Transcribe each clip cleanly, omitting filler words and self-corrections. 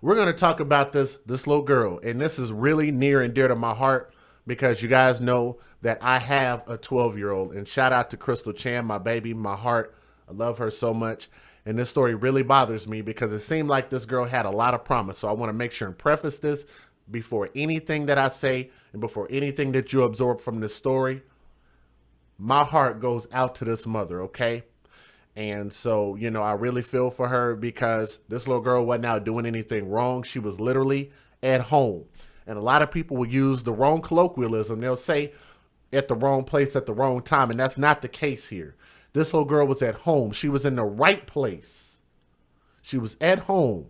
We're going to talk about this little girl, and this is really near and dear to my heart because you guys know that I have a 12-year-old. And shout out to Crystal Chan, my baby, my heart. I love her so much. And this story really bothers me because it seemed like this girl had a lot of promise. So I want to make sure and preface this before anything that I say and before anything that you absorb from this story. My heart goes out to this mother, okay? And so, I really feel for her because this little girl wasn't out doing anything wrong. She was literally at home. And a lot of people will use the wrong colloquialism. They'll say at the wrong place at the wrong time. And that's not the case here. This little girl was at home. She was in the right place. She was at home.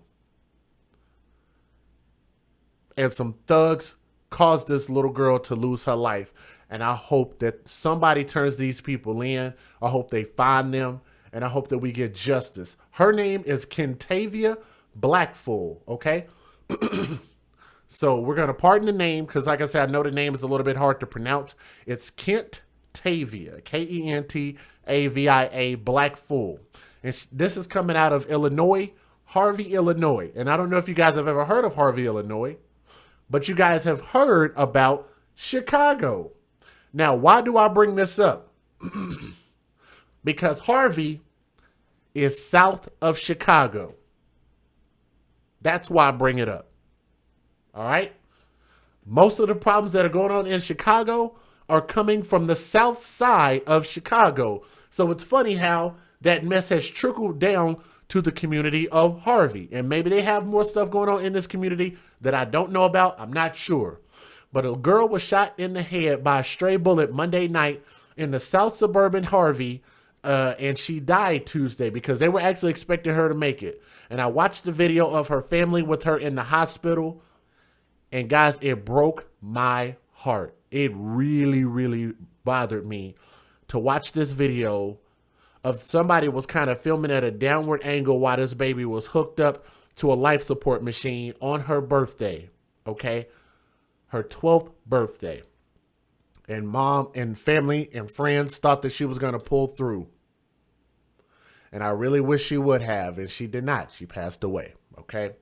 And some thugs caused this little girl to lose her life. And I hope that somebody turns these people in. I hope they find them. And I hope that we get justice. Her name is Kentayvia Blackful, okay? So we're going to pardon the name because, like I said, I know the name is a little bit hard to pronounce. It's Kentayvia, Kentavia Blackful. And this is coming out of Illinois, Harvey, Illinois. And I don't know if you guys have ever heard of Harvey, Illinois, but you guys have heard about Chicago. Now, why do I bring this up? Because Harvey is south of Chicago. That's why I bring it up. All right? Most of the problems that are going on in Chicago are coming from the south side of Chicago. So it's funny how that mess has trickled down to the community of Harvey. And maybe they have more stuff going on in this community that I don't know about. I'm not sure. But a girl was shot in the head by a stray bullet Monday night in the south suburban Harvey. And she died Tuesday because they were actually expecting her to make it. And I watched the video of her family with her in the hospital. And guys, it broke my heart. It really, really bothered me to watch this video of somebody was kind of filming at a downward angle while this baby was hooked up to a life support machine on her birthday. Okay? Her 12th birthday. And mom and family and friends thought that she was going to pull through. And I really wish she would have. And she did not. She passed away. Okay.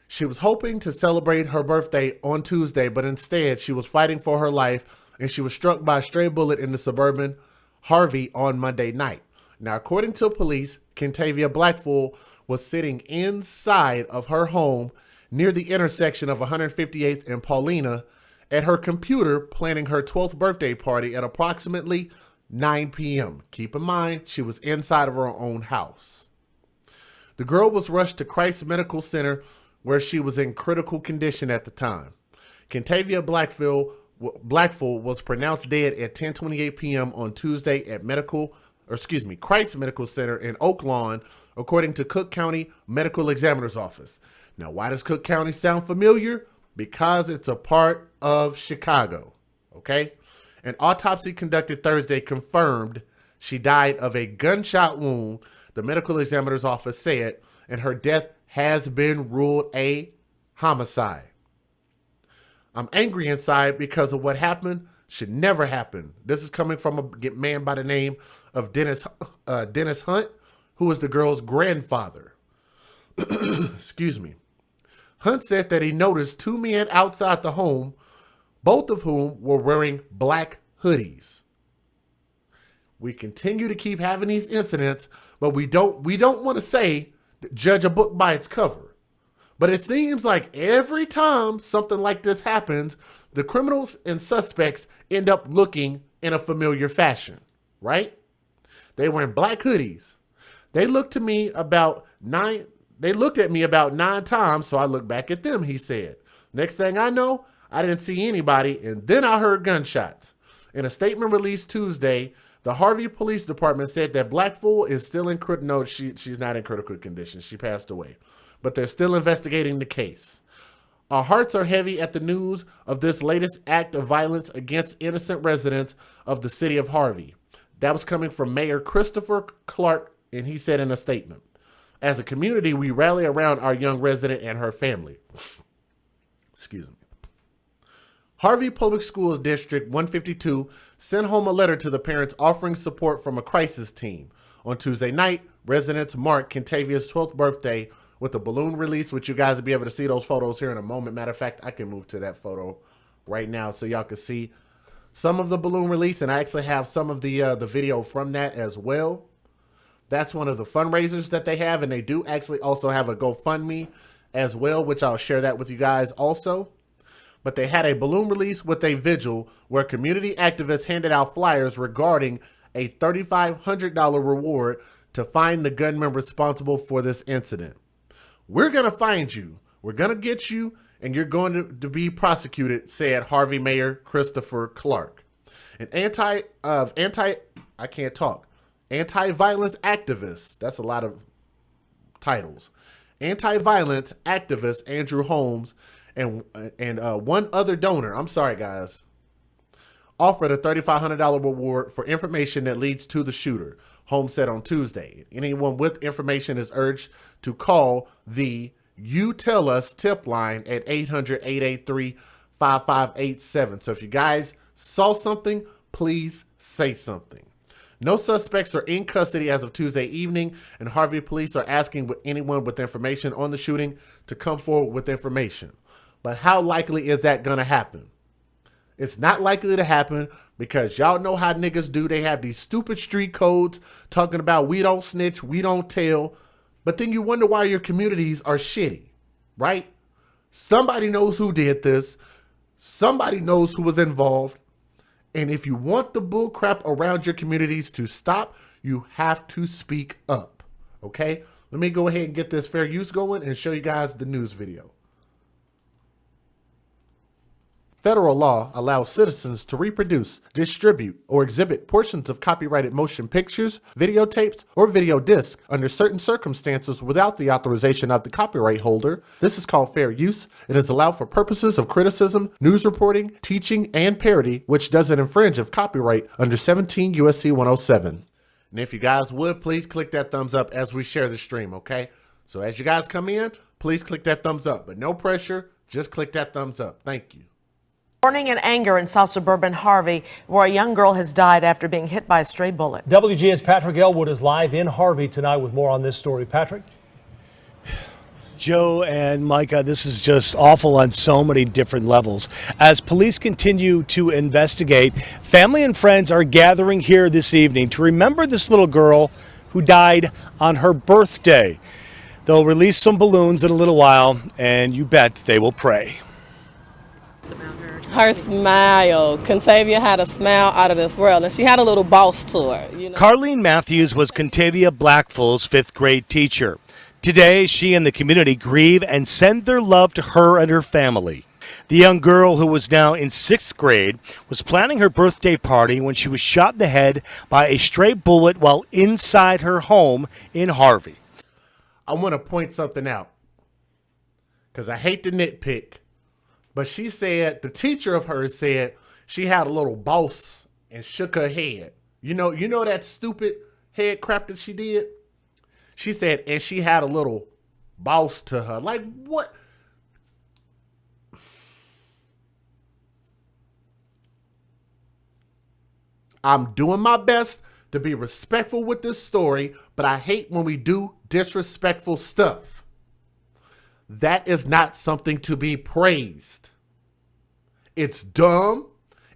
She was hoping to celebrate her birthday on Tuesday, but instead she was fighting for her life. And she was struck by a stray bullet in the suburban Harvey on Monday night. Now, according to police, Kentayvia Blackful was sitting inside of her home near the intersection of 158th and Paulina at her computer planning her 12th birthday party at approximately 9 p.m. Keep in mind, she was inside of her own house. The girl was rushed to Christ Medical Center where she was in critical condition at the time. Kentayvia Blackful was pronounced dead at 10:28 p.m. on Tuesday at Christ Medical Center in Oak Lawn, according to Cook County Medical Examiner's Office. Now, why does Cook County sound familiar? Because it's a part of Chicago, okay? An autopsy conducted Thursday confirmed she died of a gunshot wound, the medical examiner's office said, and her death has been ruled a homicide. I'm angry inside because of what happened should never happen. This is coming from a man by the name of Dennis Hunt, who is the girl's grandfather. Excuse me. Hunt said that he noticed two men outside the home, both of whom were wearing black hoodies. We continue to keep having these incidents, but we don't want to judge a book by its cover. But it seems like every time something like this happens, the criminals and suspects end up looking in a familiar fashion, right? They were in black hoodies. They looked at me about 9 times, so I looked back at them, he said. Next thing I know, I didn't see anybody, and then I heard gunshots. In a statement released Tuesday, the Harvey Police Department said that Blackful is still in she's not in critical condition. She passed away. But they're still investigating the case. Our hearts are heavy at the news of this latest act of violence against innocent residents of the city of Harvey. That was coming from Mayor Christopher Clark, and he said in a statement, "As a community, we rally around our young resident and her family." Excuse me. Harvey Public Schools District 152 sent home a letter to the parents offering support from a crisis team. On Tuesday night, residents marked Kentavia's 12th birthday with the balloon release, which you guys will be able to see those photos here in a moment. Matter of fact, I can move to that photo right now so y'all can see some of the balloon release, and I actually have some of the video from that as well. That's one of the fundraisers that they have, and they do actually also have a GoFundMe as well, which I'll share that with you guys also. But they had a balloon release with a vigil where community activists handed out flyers regarding a $3,500 reward to find the gunman responsible for this incident. We're going to find you. We're going to get you, and you're going to be prosecuted, said Harvey Mayor Christopher Clark. An anti-violence activist, that's a lot of titles. Anti-violence activist Andrew Holmes and one other donor, I'm sorry guys, offered a $3,500 reward for information that leads to the shooter, Holmes said on Tuesday. Anyone with information is urged to call the You Tell Us tip line at 800-883-5587. So if you guys saw something, please say something. No suspects are in custody as of Tuesday evening, and Harvey police are asking anyone with information on the shooting to come forward with information. But how likely is that going to happen? It's not likely to happen because y'all know how niggas do. They have these stupid street codes talking about we don't snitch, we don't tell. But then you wonder why your communities are shitty, right? Somebody knows who did this. Somebody knows who was involved. And if you want the bull crap around your communities to stop, you have to speak up, okay? Let me go ahead and get this fair use going and show you guys the news video. Federal law allows citizens to reproduce, distribute, or exhibit portions of copyrighted motion pictures, videotapes, or video discs under certain circumstances without the authorization of the copyright holder. This is called fair use. It is allowed for purposes of criticism, news reporting, teaching, and parody, which doesn't infringe of copyright under 17 U.S.C. 107. And if you guys would, please click that thumbs up as we share the stream, okay? So as you guys come in, please click that thumbs up, but no pressure, just click that thumbs up. Thank you. Mourning and anger in South Suburban Harvey, where a young girl has died after being hit by a stray bullet. WGN's Patrick Elwood is live in Harvey tonight with more on this story. Patrick? Joe and Micah, this is just awful on so many different levels. As police continue to investigate, family and friends are gathering here this evening to remember this little girl who died on her birthday. They'll release some balloons in a little while, and you bet they will pray. Her smile. Kentayvia had a smile out of this world, and she had a little boss to her. You know? Carlene Matthews was Kentayvia Blackful's fifth grade teacher. Today, she and the community grieve and send their love to her and her family. The young girl, who was now in sixth grade, was planning her birthday party when she was shot in the head by a stray bullet while inside her home in Harvey. I want to point something out because I hate to nitpick. But she said, the teacher of hers said she had a little boss and shook her head. You know that stupid head crap that she did? She said, and she had a little boss to her. Like, what? I'm doing my best to be respectful with this story, but I hate when we do disrespectful stuff. That is not something to be praised. It's dumb.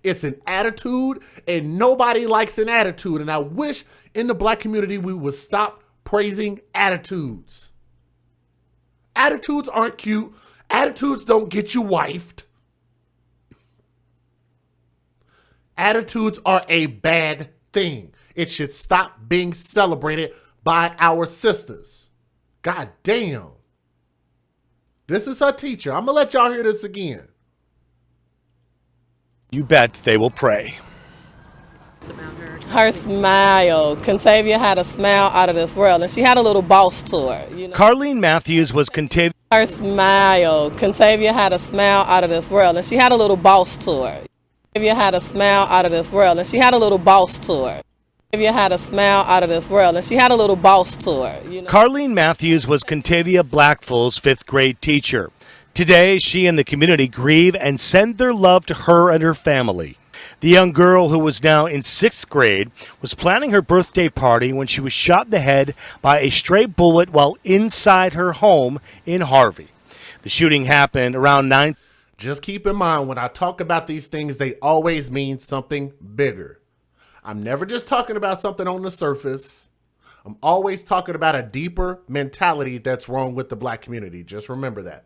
It's an attitude, and nobody likes an attitude. And I wish in the black community we would stop praising attitudes. Attitudes aren't cute. Attitudes don't get you wifed. Attitudes are a bad thing. It should stop being celebrated by our sisters. God damn. This is her teacher. I'm going to let y'all hear this again. You bet they will pray. Her smile. Kentayvia had a smile out of this world, and she had a little boss to her. You know? Carlene Matthews was Kentayvia. Her smile. Kentayvia had a smile out of this world, and she had a little boss to her. Kentayvia had a smile out of this world, and she had a little boss to her. Kentayvia had a smile out of this world, and she had a little boss to her. You know? Carlene Matthews was Kentayvia Blackful's fifth grade teacher. Today, she and the community grieve and send their love to her and her family. The young girl, who was now in 6th grade, was planning her birthday party when she was shot in the head by a stray bullet while inside her home in Harvey. The shooting happened around 9. Just keep in mind, when I talk about these things, they always mean something bigger. I'm never just talking about something on the surface. I'm always talking about a deeper mentality that's wrong with the black community. Just remember that.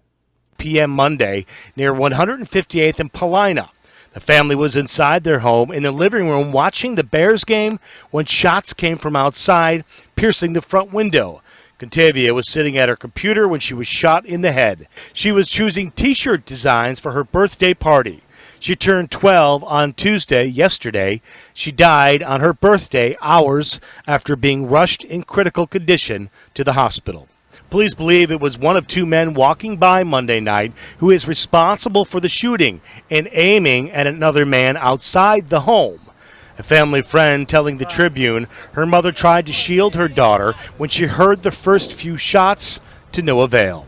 p.m. Monday near 158th and Paulina. The family was inside their home in the living room watching the Bears game when shots came from outside, piercing the front window. Kentayvia was sitting at her computer when she was shot in the head. She was choosing T-shirt designs for her birthday party. She turned 12 on Tuesday, yesterday. She died on her birthday hours after being rushed in critical condition to the hospital. Police believe it was one of 2 men walking by Monday night who is responsible for the shooting and aiming at another man outside the home. A family friend telling the Tribune her mother tried to shield her daughter when she heard the first few shots, to no avail.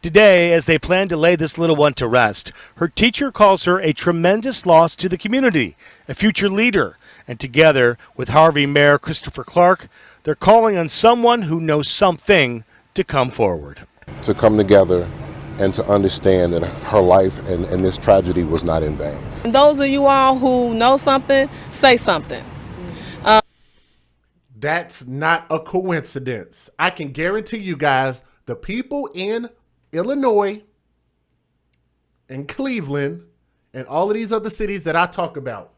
Today, as they plan to lay this little one to rest, her teacher calls her a tremendous loss to the community, a future leader, and together with Harvey Mayor Christopher Clark, they're calling on someone who knows something to come forward. To come together and to understand that her life and this tragedy was not in vain. And those of you all who know something, say something. That's not a coincidence. I can guarantee you guys, the people in Illinois and Cleveland and all of these other cities that I talk about,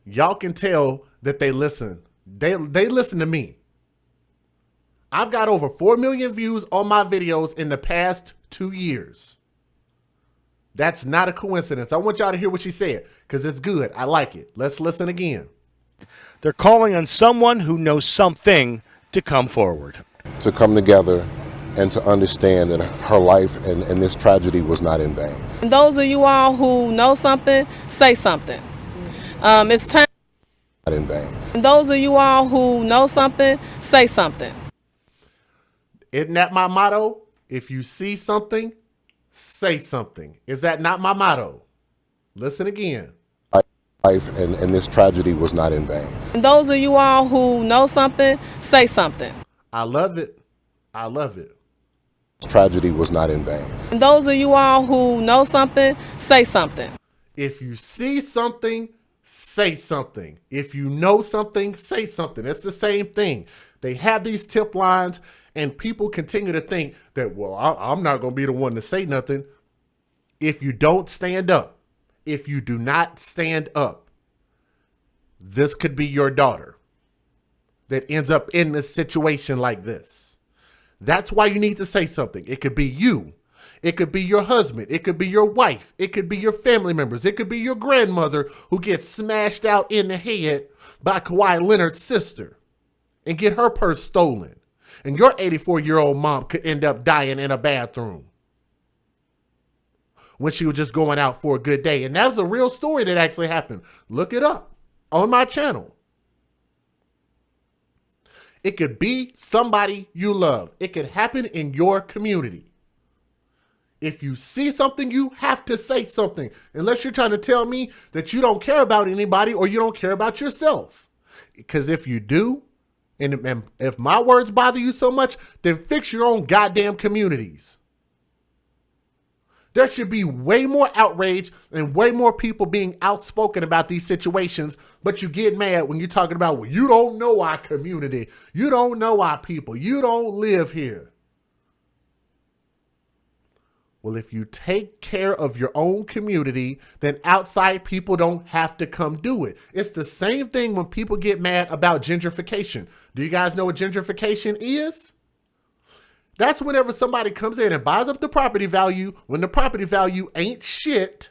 y'all can tell that they listen. They listen to me. I've got over 4 million views on my videos in the past 2 years. That's not a coincidence. I want y'all to hear what she said because it's good. I like it. Let's listen again. They're calling on someone who knows something to come forward. To come together and to understand that her life and this tragedy was not in vain. And those of you all who know something, say something. It's time. Not in vain. And those of you all who know something, say something. Isn't that my motto? If you see something, say something. Is that not my motto? Listen again. Life and this tragedy was not in vain. And those of you all who know something, say something. I love it. I love it. Tragedy was not in vain. And those of you all who know something, say something. If you see something, say something. If you know something, say something. It's the same thing. They have these tip lines and people continue to think that, well, I'm not going to be the one to say nothing. If you don't stand up, if you do not stand up, this could be your daughter that ends up in this situation like this. That's why you need to say something. It could be you. It could be your husband. It could be your wife. It could be your family members. It could be your grandmother who gets smashed out in the head by Kawhi Leonard's sister and get her purse stolen. And your 84-year-old mom could end up dying in a bathroom when she was just going out for a good day. And that was a real story that actually happened. Look it up on my channel. It could be somebody you love. It could happen in your community. If you see something, you have to say something. Unless you're trying to tell me that you don't care about anybody or you don't care about yourself. Because if you do, and if my words bother you so much, then fix your own goddamn communities. There should be way more outrage and way more people being outspoken about these situations, but you get mad when you're talking about, well, you don't know our community. You don't know our people. You don't live here. Well, if you take care of your own community, then outside people don't have to come do it. It's the same thing when people get mad about gentrification. Do you guys know what gentrification is? That's whenever somebody comes in and buys up the property value when the property value ain't shit,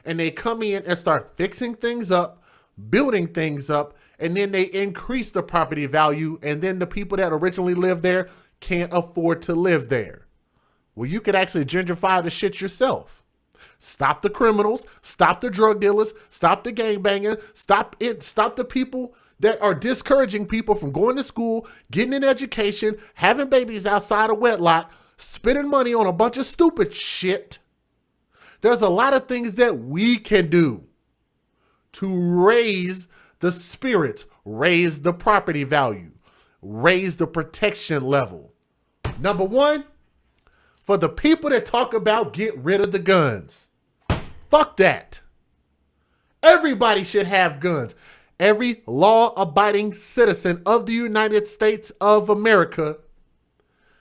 and they come in and start fixing things up, building things up, and then they increase the property value, and then the people that originally lived there can't afford to live there. Well, you could actually gentrify the shit yourself. Stop the criminals, stop the drug dealers, stop the gangbanging, stop the people that are discouraging people from going to school, getting an education, having babies outside of wedlock, spending money on a bunch of stupid shit. There's a lot of things that we can do to raise the spirits, raise the property value, raise the protection level. Number one, for the people that talk about get rid of the guns. Fuck that. Everybody should have guns. Every law-abiding citizen of the United States of America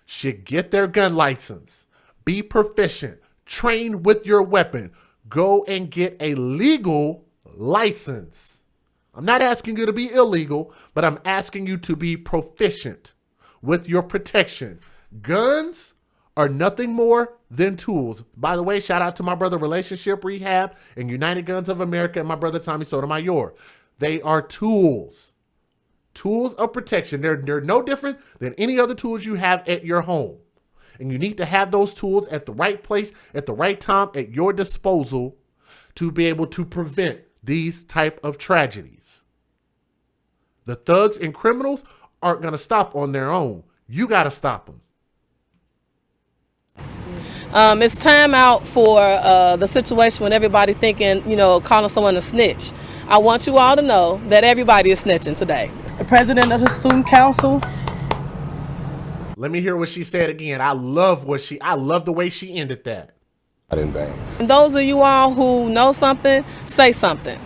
should get their gun license, be proficient, train with your weapon, go and get a legal license. I'm not asking you to be illegal, but I'm asking you to be proficient with your protection. Guns are nothing more than tools. By the way, shout out to my brother Relationship Rehab and United Guns of America and my brother Tommy Sotomayor. They are tools. Tools of protection. They're no different than any other tools you have at your home. And you need to have those tools at the right place, at the right time, at your disposal to be able to prevent these type of tragedies. The thugs and criminals aren't going to stop on their own. You got to stop them. It's time out for the situation when everybody thinking, calling someone a snitch. I want you all to know that everybody is snitching today. The president of the student council. Let me hear what she said again. I love the way she ended that. Not in vain. And those of you all who know something, say something.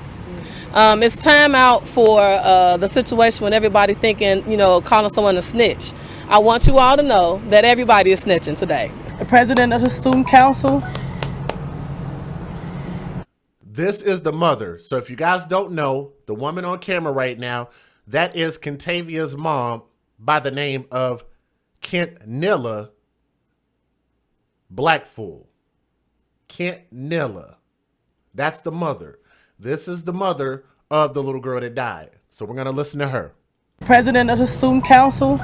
It's time out for the situation when everybody thinking, calling someone a snitch. I want you all to know that everybody is snitching today. The president of the student council. This is the mother. So if you guys don't know, the woman on camera right now, that is Kentayvia's mom by the name of Kentayvia Blackful. Kentayvia. That's the mother. This is the mother of the little girl that died. So we're going to listen to her. President of the student council.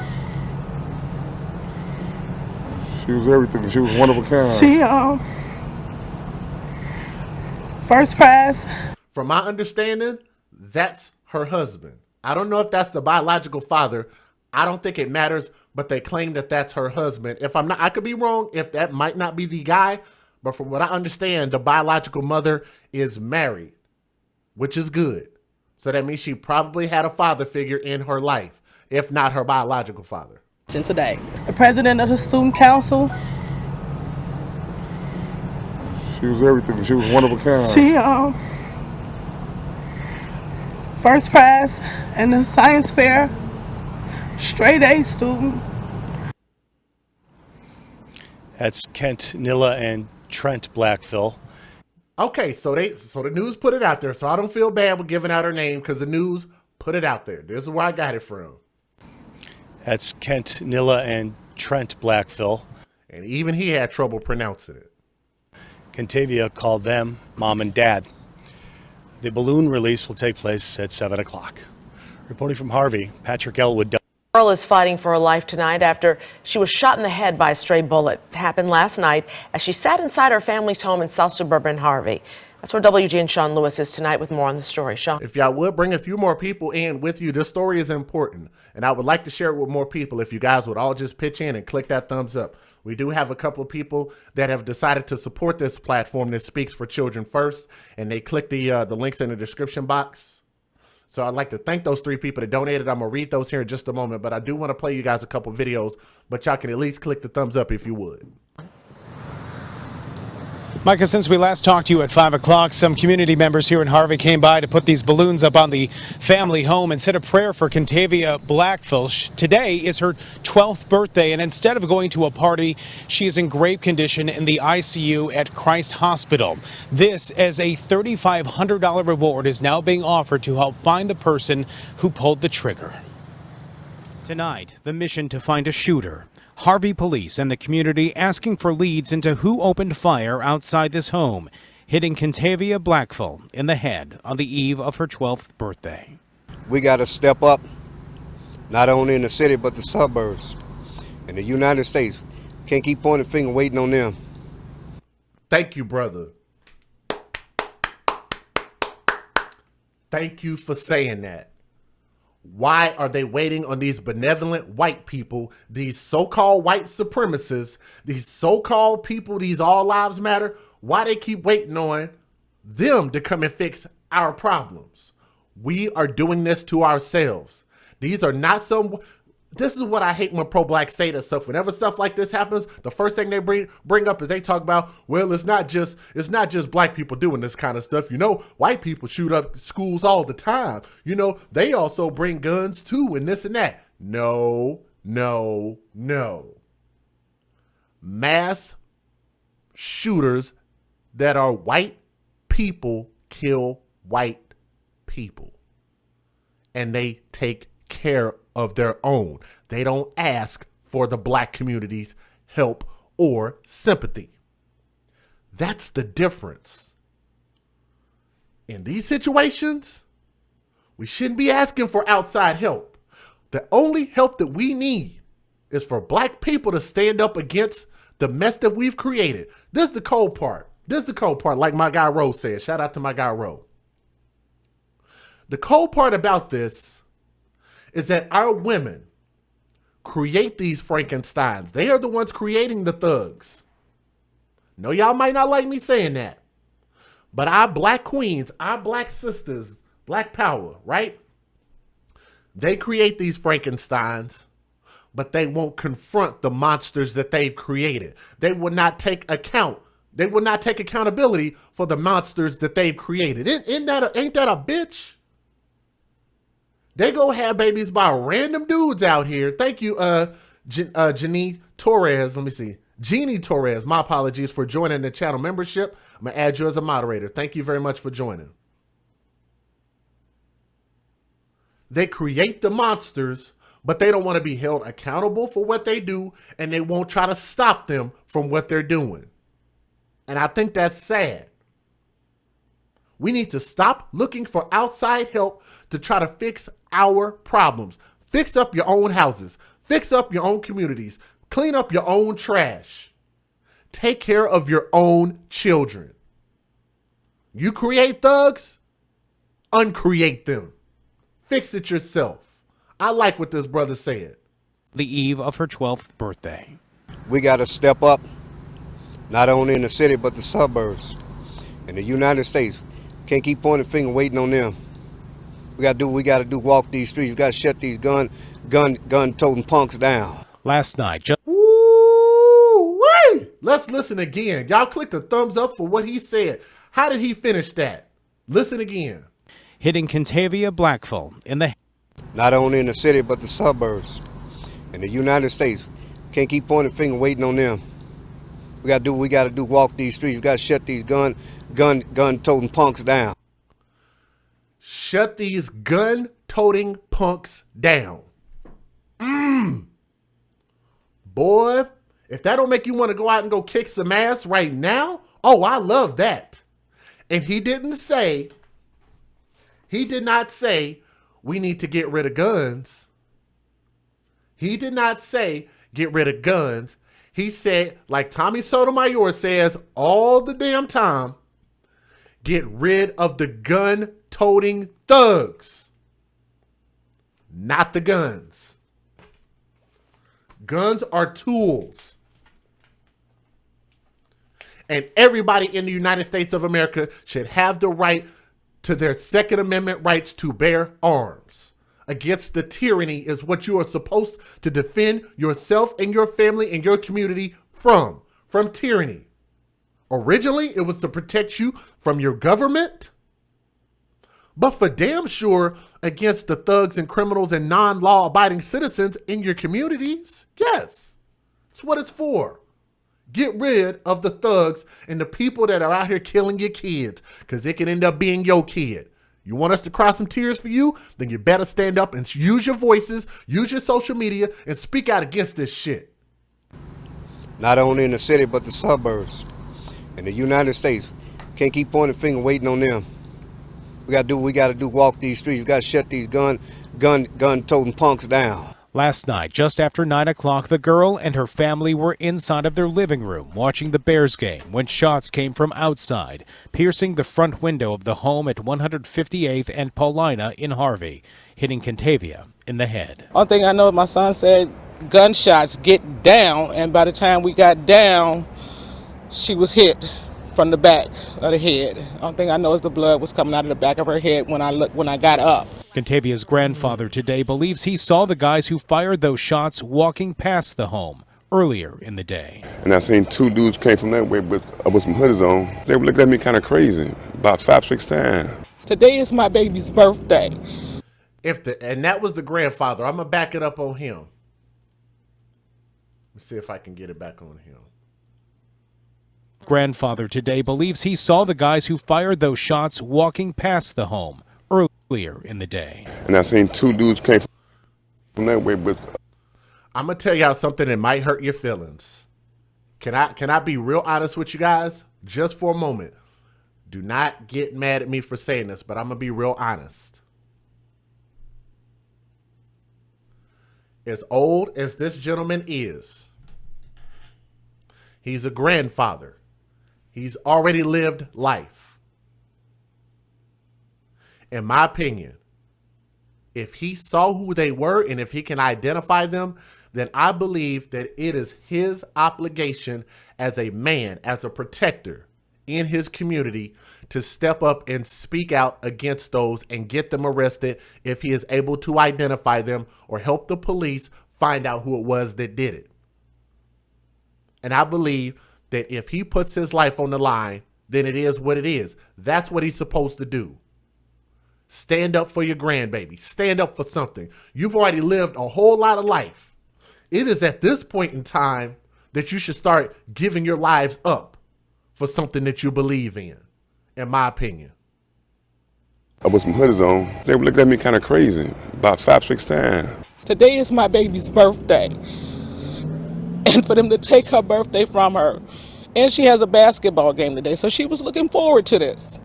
She was everything. She was one of a kind. She first prize. From my understanding, that's her husband. I don't know if that's the biological father. I don't think it matters, but they claim that that's her husband. If I'm not, I could be wrong if that might not be the guy, but from what I understand, the biological mother is married, which is good. So that means she probably had a father figure in her life, if not her biological father. Today. The president of the student council. She was everything. She was one of a kind. She first prize in the science fair. Straight A student. That's Kentayvia and Trent Blackful. Okay, so the news put it out there, so I don't feel bad with giving out her name because the news put it out there. This is where I got it from. That's Kentayvia and Trent Blackful. And even he had trouble pronouncing it. Kentayvia called them mom and dad. The balloon release will take place at 7 o'clock. Reporting from Harvey, Patrick Elwood. Mayoral is fighting for her life tonight after she was shot in the head by a stray bullet. It happened last night as she sat inside her family's home in South Suburban Harvey. That's where WGN's Sean Lewis is tonight with more on the story. Sean. If y'all would bring a few more people in with you, this story is important. And I would like to share it with more people if you guys would all just pitch in and click that thumbs up. We do have a couple of people that have decided to support this platform that speaks for children first. And they click the links in the description box. So I'd like to thank those 3 people that donated. I'm going to read those here in just a moment. But I do want to play you guys a couple videos. But y'all can at least click the thumbs up if you would. Micah, since we last talked to you at 5 o'clock, some community members here in Harvey came by to put these balloons up on the family home and said a prayer for Kentayvia Blackful. Today is her 12th birthday, and instead of going to a party, she is in grave condition in the ICU at Christ Hospital. This, as a $3,500 reward, is now being offered to help find the person who pulled the trigger. Tonight, the mission to find a shooter. Harvey police and the community asking for leads into who opened fire outside this home, hitting Kentayvia Blackful in the head on the eve of her 12th birthday. We got to step up, not only in the city, but the suburbs. In the United States, can't keep pointing the finger waiting on them. Thank you, brother. Thank you for saying that. Why are they waiting on these benevolent white people, these so-called white supremacists, these so-called people, these all lives matter? Why they keep waiting on them to come and fix our problems. We are doing this to ourselves. These are not some... This is what I hate when pro-black say that stuff. Whenever stuff like this happens, the first thing they bring up is they talk about, well, it's not just black people doing this kind of stuff. You know, white people shoot up schools all the time. You know, they also bring guns too and this and that. No, no, no. Mass shooters that are white people kill white people. And they take care of their own. They don't ask for the black community's help or sympathy. That's the difference. In these situations, we shouldn't be asking for outside help. The only help that we need is for black people to stand up against the mess that we've created. This is the cold part. This is the cold part, like my guy Ro said. Shout out to my guy Ro. The cold part about this is that our women create these Frankensteins. They are the ones creating the thugs. No, y'all might not like me saying that, but our black queens, our black sisters, black power, right? They create these Frankensteins, but they won't confront the monsters that they've created. They will not take account. They will not take accountability for the monsters that they've created. Ain't that a bitch? They go have babies by random dudes out here. Thank you, Jeannie Torres. Let me see. Jeannie Torres. My apologies for joining the channel membership. I'm going to add you as a moderator. Thank you very much for joining. They create the monsters, but they don't want to be held accountable for what they do, and they won't try to stop them from what they're doing. And I think that's sad. We need to stop looking for outside help to try to fix our problems. Fix up your own houses. Fix up your own communities. Clean up your own trash. Take care of your own children. You create thugs, uncreate them. Fix it yourself. I like what this brother said. The eve of her 12th birthday. We got to step up, not only in the city, but the suburbs. In the United States, can't keep pointing the finger waiting on them. We got to do, walk these streets. We got to shut these gun-toting punks down. Last night, Woo-wee! Let's listen again. Y'all click the thumbs up for what he said. How did he finish that? Listen again. Hitting Kentayvia Blackful in the... Not only in the city, but the suburbs. In the United States, can't keep pointing the finger waiting on them. We got to do, walk these streets. We got to shut these gun-toting punks down. Shut these gun-toting punks down. Boy, if that don't make you want to go out and go kick some ass right now, oh, I love that. And he did not say we need to get rid of guns. He did not say get rid of guns. He said, like Tommy Sotomayor says all the damn time, get rid of the gun-toting thugs, not the guns. Guns are tools. And everybody in the United States of America should have the right to their Second Amendment rights to bear arms. Against the tyranny is what you are supposed to defend yourself and your family and your community from tyranny. Originally, it was to protect you from your government, but for damn sure against the thugs and criminals and non-law abiding citizens in your communities. Yes, that's what it's for. Get rid of the thugs and the people that are out here killing your kids, because it can end up being your kid. You want us to cry some tears for you? Then you better stand up and use your voices, use your social media, and speak out against this shit. Not only in the city, but the suburbs. In the United States, can't keep pointing the finger waiting on them. We got to do, walk these streets. We got to shut these gun-toting punks down. Last night, just after 9 o'clock, the girl and her family were inside of their living room watching the Bears game when shots came from outside, piercing the front window of the home at 158th and Paulina in Harvey, hitting Kentayvia in the head. One thing I know, my son said, gunshots, get down, and by the time we got down, she was hit from the back of the head. The only thing I know is the blood was coming out of the back of her head when I got up. Kentavia's grandfather today believes he saw the guys who fired those shots walking past the home earlier in the day. And I seen two dudes came from that way with some hoodies on. They were looking at me kind of crazy, about 5-6 times. Today is my baby's birthday. And that was the grandfather. I'm gonna back it up on him. Let's see if I can get it back on him. Grandfather today believes he saw the guys who fired those shots walking past the home earlier in the day. And I seen two dudes came from that way with. I'm gonna tell y'all something that might hurt your feelings. Can I be real honest with you guys just for a moment? Do not get mad at me for saying this, but I'm gonna be real honest. As old as this gentleman is, he's a grandfather. He's already lived life. In my opinion, if he saw who they were and if he can identify them, then I believe that it is his obligation as a man, as a protector in his community, to step up and speak out against those and get them arrested if he is able to identify them or help the police find out who it was that did it. And I believe that if he puts his life on the line, then it is what it is. That's what he's supposed to do. Stand up for your grandbaby. Stand up for something. You've already lived a whole lot of life. It is at this point in time that you should start giving your lives up for something that you believe in my opinion. With some hoodies on, they were looking at me kind of crazy, about 5-6 times. Today is my baby's birthday. And for them to take her birthday from her. And she has a basketball game today, so she was looking forward to this.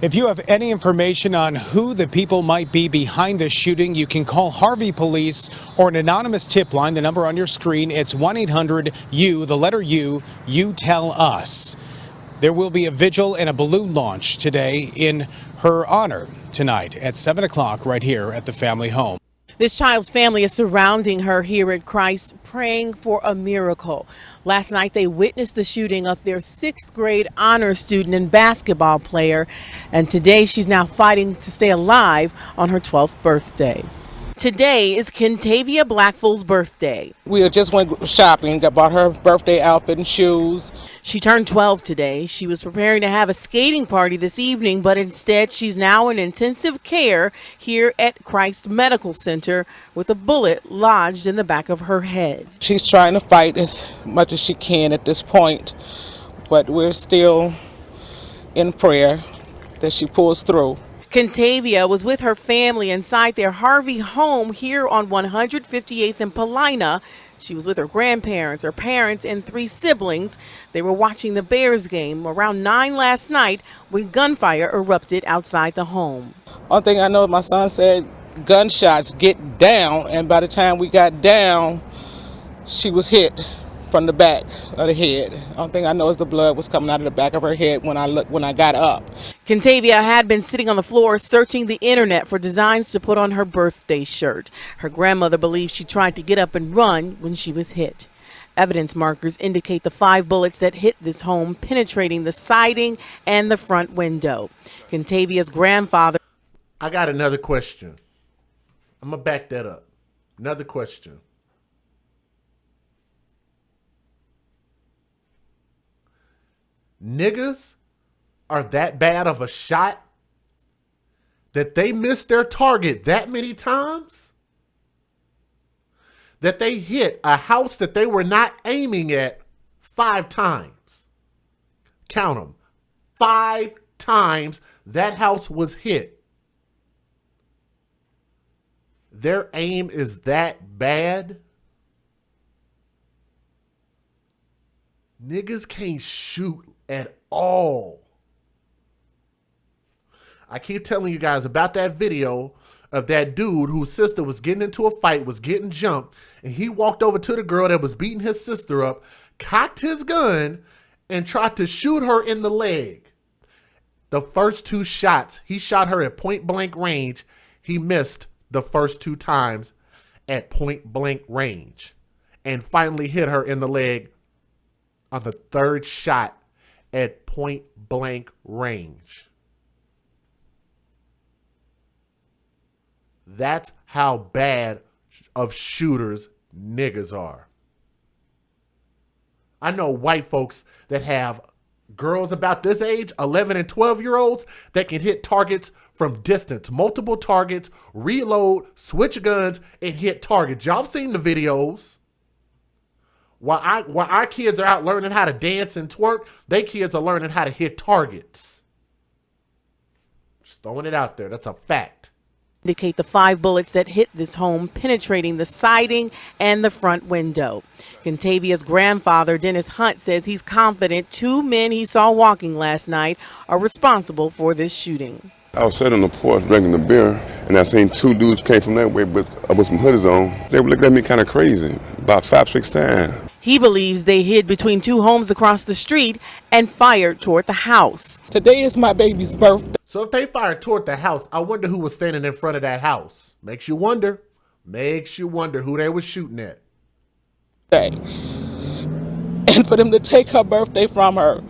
If you have any information on who the people might be behind the shooting, you can call Harvey Police or an anonymous tip line. The number on your screen, it's 1-800-YOU, the letter U, you tell us. There will be a vigil and a balloon launch today in her honor tonight at 7 o'clock right here at the family home. This child's family is surrounding her here at Christ, praying for a miracle. Last night, they witnessed the shooting of their 6th grade honor student and basketball player. And today, she's now fighting to stay alive on her 12th birthday. Today is Kentayvia Blackful's birthday. We just went shopping, bought her birthday outfit and shoes. She turned 12 today. She was preparing to have a skating party this evening, but instead she's now in intensive care here at Christ Medical Center with a bullet lodged in the back of her head. She's trying to fight as much as she can at this point, but we're still in prayer that she pulls through. Kentayvia was with her family inside their Harvey home here on 158th and Paulina. She was with her grandparents, her parents, and 3 siblings. They were watching the Bears game around 9 last night when gunfire erupted outside the home. One thing I know, my son said, gunshots, get down, and by the time we got down, she was hit from the back of the head. The only thing I know is the blood was coming out of the back of her head when I got up. Kentayvia had been sitting on the floor searching the internet for designs to put on her birthday shirt. Her grandmother believes she tried to get up and run when she was hit. Evidence markers indicate the 5 bullets that hit this home, penetrating the siding and the front window. Kentayvia's grandfather. I got another question. I'm going to back that up. Another question. Niggas are that bad of a shot that they missed their target that many times? That they hit a house that they were not aiming at 5 times. Count them. 5 times that house was hit. Their aim is that bad? Niggas can't shoot at all. I keep telling you guys about that video of that dude whose sister was getting into a fight, was getting jumped, and he walked over to the girl that was beating his sister up, cocked his gun, and tried to shoot her in the leg. The first 2 shots, he shot her at point blank range. He missed the first 2 times at point blank range and finally hit her in the leg on the third shot at point blank range. That's how bad of shooters niggas are. I know white folks that have girls about this age, 11 and 12-year-olds, that can hit targets from distance, multiple targets, reload, switch guns, and hit targets. Y'all seen the videos. While our kids are out learning how to dance and twerk, they kids are learning how to hit targets. Just throwing it out there. That's a fact. Indicate the 5 bullets that hit this home, penetrating the siding and the front window. Kentavia's grandfather, Dennis Hunt, says he's confident 2 men he saw walking last night are responsible for this shooting. I was sitting on the porch drinking the beer, and I seen 2 dudes came from that way with some hoodies on. They were looking at me kind of crazy, about 5-6 times. He believes they hid between 2 homes across the street and fired toward the house. Today is my baby's birthday. So if they fired toward the house, I wonder who was standing in front of that house. Makes you wonder. Makes you wonder who they were shooting at. And for them to take her birthday from her.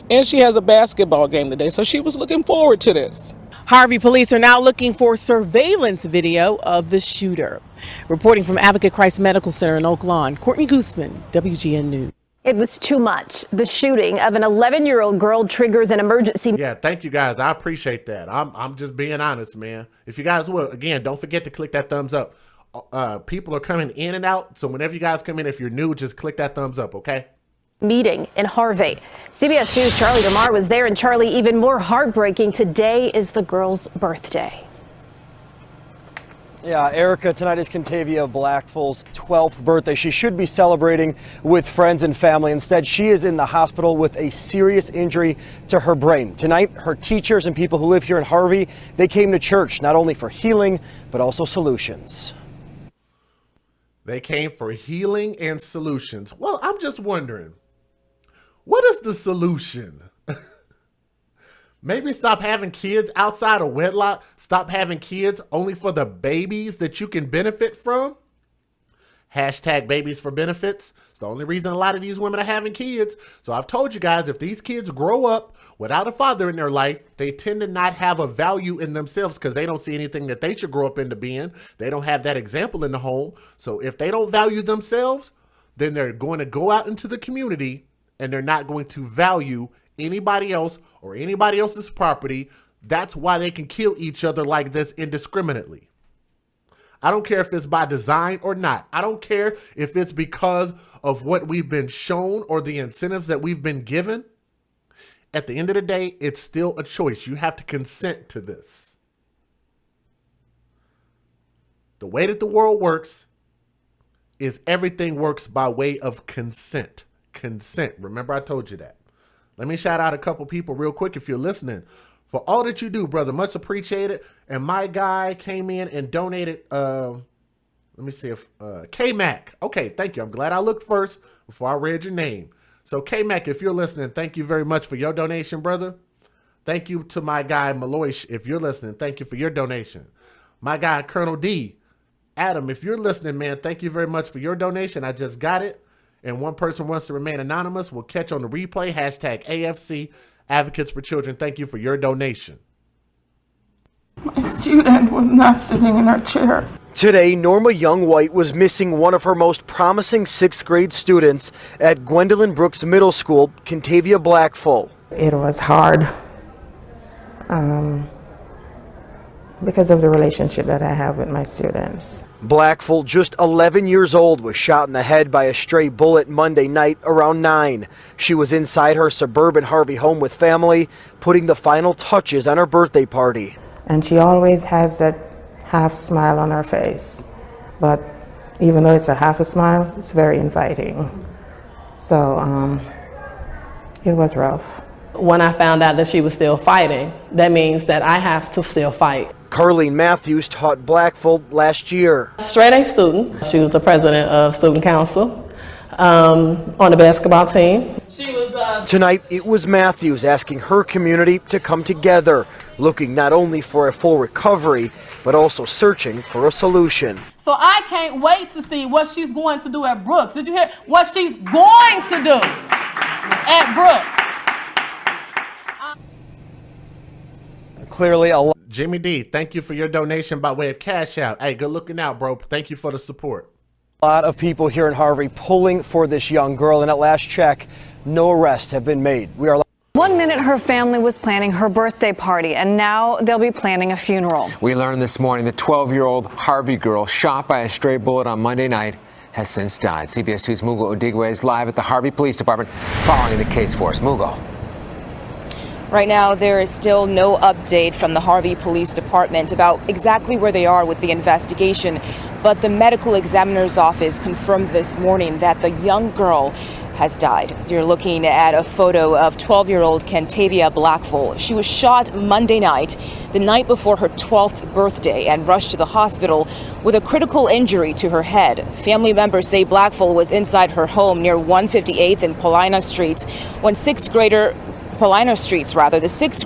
And she has a basketball game today, so she was looking forward to this. Harvey police are now looking for surveillance video of the shooter. Reporting from Advocate Christ Medical Center in Oak Lawn, Courtney Gooseman, WGN News. It was too much. The shooting of an 11-year-old girl triggers an emergency. Yeah, thank you guys. I appreciate that. I'm just being honest, man. If you guys will, again, don't forget to click that thumbs up. People are coming in and out, so whenever you guys come in, if you're new, just click that thumbs up, okay? Meeting in Harvey. CBS 2's Charlie DeMar was there, and Charlie, even more heartbreaking, today is the girl's birthday. Yeah, Erica, tonight is Kentayvia Blackful's 12th birthday. She should be celebrating with friends and family. Instead, she is in the hospital with a serious injury to her brain. Tonight, her teachers and people who live here in Harvey, they came to church not only for healing, but also solutions. They came for healing and solutions. Well, I'm just wondering, what is the solution? Maybe stop having kids outside of wedlock. Stop having kids only for the babies that you can benefit from. Hashtag babies for benefits. It's the only reason a lot of these women are having kids. So I've told you guys, if these kids grow up without a father in their life, they tend to not have a value in themselves because they don't see anything that they should grow up into being. They don't have that example in the home. So if they don't value themselves, then they're going to go out into the community and they're not going to value anybody else or anybody else's property. That's why they can kill each other like this indiscriminately. I don't care if it's by design or not. I don't care if it's because of what we've been shown or the incentives that we've been given. At the end of the day, it's still a choice. You have to consent to this. The way that the world works is everything works by way of consent. Consent. Remember, I told you that. Let me shout out a couple people real quick if you're listening. For all that you do, brother, much appreciated. And my guy came in and donated, let me see if, K-Mac. Okay, thank you. I'm glad I looked first before I read your name. So K-Mac, if you're listening, thank you very much for your donation, brother. Thank you to my guy, Maloish, if you're listening. Thank you for your donation. My guy, Colonel D. Adam, if you're listening, man, thank you very much for your donation. I just got it. And one person wants to remain anonymous. We'll catch on the replay. Hashtag AFC Advocates for Children. Thank you for your donation. My student was not sitting in her chair. Today, Norma Young White was missing one of her most promising 6th grade students at Gwendolyn Brooks Middle School, Kentayvia Blackful. It was hard because of the relationship that I have with my students. Blackful, just 11 years old, was shot in the head by a stray bullet Monday night around 9. She was inside her suburban Harvey home with family, putting the final touches on her birthday party. And she always has that half smile on her face. But even though it's a half a smile, it's very inviting. So it was rough. When I found out that she was still fighting, that means that I have to still fight. Carlene Matthews taught Blackful last year. Straight A student. She was the president of student council on the basketball team. Tonight, it was Matthews asking her community to come together, looking not only for a full recovery, but also searching for a solution. So I can't wait to see what she's going to do at Brooks. Did you hear what she's going to do? at Brooks. Clearly a lot. Jimmy D, thank you for your donation by way of Cash Out. Hey, good looking out, bro. Thank you for the support. A lot of people here in Harvey pulling for this young girl, and at last check, no arrests have been made. We are 1 minute her family was planning her birthday party, and now they'll be planning a funeral. We learned this morning the 12-year-old Harvey girl shot by a stray bullet on Monday night has since died. CBS 2's Mugo Odigwe is live at the Harvey Police Department following the case for us. Mugo. Right now, there is still no update from the Harvey Police Department about exactly where they are with the investigation, but the medical examiner's office confirmed this morning that the young girl has died. You're looking at a photo of 12-year-old Kentayvia Blackful. She was shot Monday night, the night before her 12th birthday, and rushed to the hospital with a critical injury to her head. Family members say Blackful was inside her home near 158th and Paulina Streets when the sixth